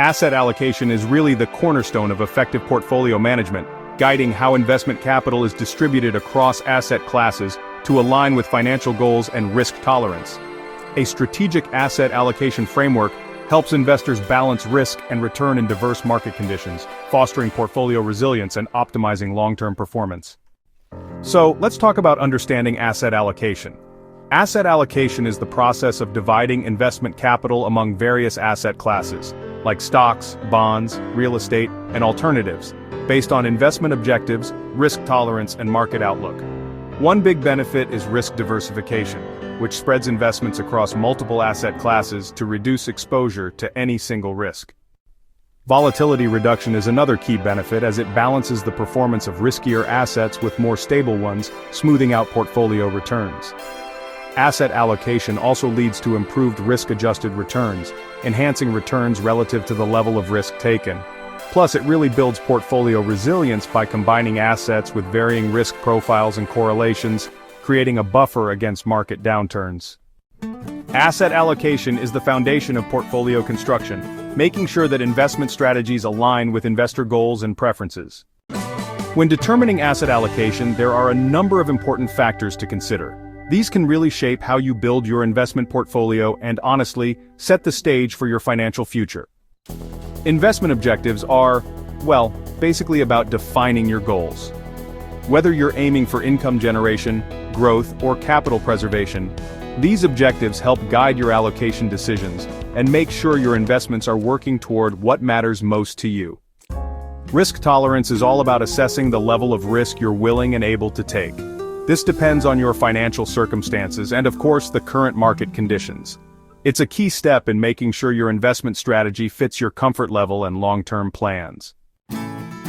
Asset allocation is really the cornerstone of effective portfolio management, guiding how investment capital is distributed across asset classes to align with financial goals and risk tolerance. A strategic asset allocation framework helps investors balance risk and return in diverse market conditions, fostering portfolio resilience and optimizing long-term performance. So, let's talk about understanding asset allocation. Asset allocation is the process of dividing investment capital among various asset classes, like stocks, bonds, real estate, and alternatives, based on investment objectives, risk tolerance, and market outlook. One big benefit is risk diversification, which spreads investments across multiple asset classes to reduce exposure to any single risk. Volatility reduction is another key benefit as it balances the performance of riskier assets with more stable ones, smoothing out portfolio returns. Asset allocation also leads to improved risk-adjusted returns, enhancing returns relative to the level of risk taken. Plus, it really builds portfolio resilience by combining assets with varying risk profiles and correlations, creating a buffer against market downturns. Asset allocation is the foundation of portfolio construction, making sure that investment strategies align with investor goals and preferences. When determining asset allocation, there are a number of important factors to consider. These can really shape how you build your investment portfolio and, honestly, set the stage for your financial future. Investment objectives are, well, basically about defining your goals. Whether you're aiming for income generation, growth, or capital preservation, these objectives help guide your allocation decisions and make sure your investments are working toward what matters most to you. Risk tolerance is all about assessing the level of risk you're willing and able to take. This depends on your financial circumstances and, of course, the current market conditions. It's a key step in making sure your investment strategy fits your comfort level and long-term plans.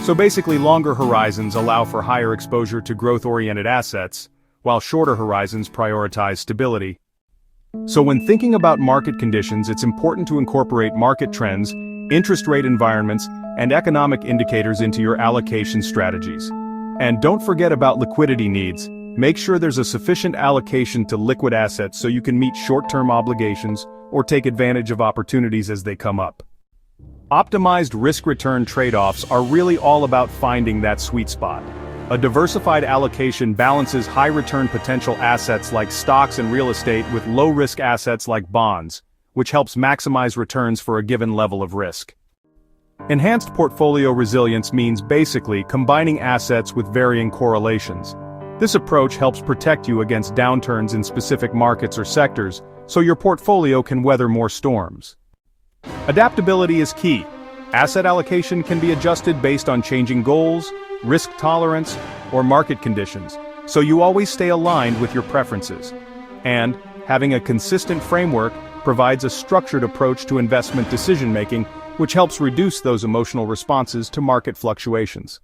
So basically, longer horizons allow for higher exposure to growth-oriented assets, while shorter horizons prioritize stability. So when thinking about market conditions, it's important to incorporate market trends, interest rate environments, and economic indicators into your allocation strategies. And don't forget about liquidity needs. Make sure there's a sufficient allocation to liquid assets so you can meet short-term obligations or take advantage of opportunities as they come up. Optimized risk-return trade-offs are really all about finding that sweet spot. A diversified allocation balances high-return potential assets like stocks and real estate with low-risk assets like bonds, which helps maximize returns for a given level of risk. Enhanced portfolio resilience means basically combining assets with varying correlations. This approach helps protect you against downturns in specific markets or sectors, so your portfolio can weather more storms. Adaptability is key. Asset allocation can be adjusted based on changing goals, risk tolerance, or market conditions, so you always stay aligned with your preferences. And having a consistent framework provides a structured approach to investment decision-making, which helps reduce those emotional responses to market fluctuations.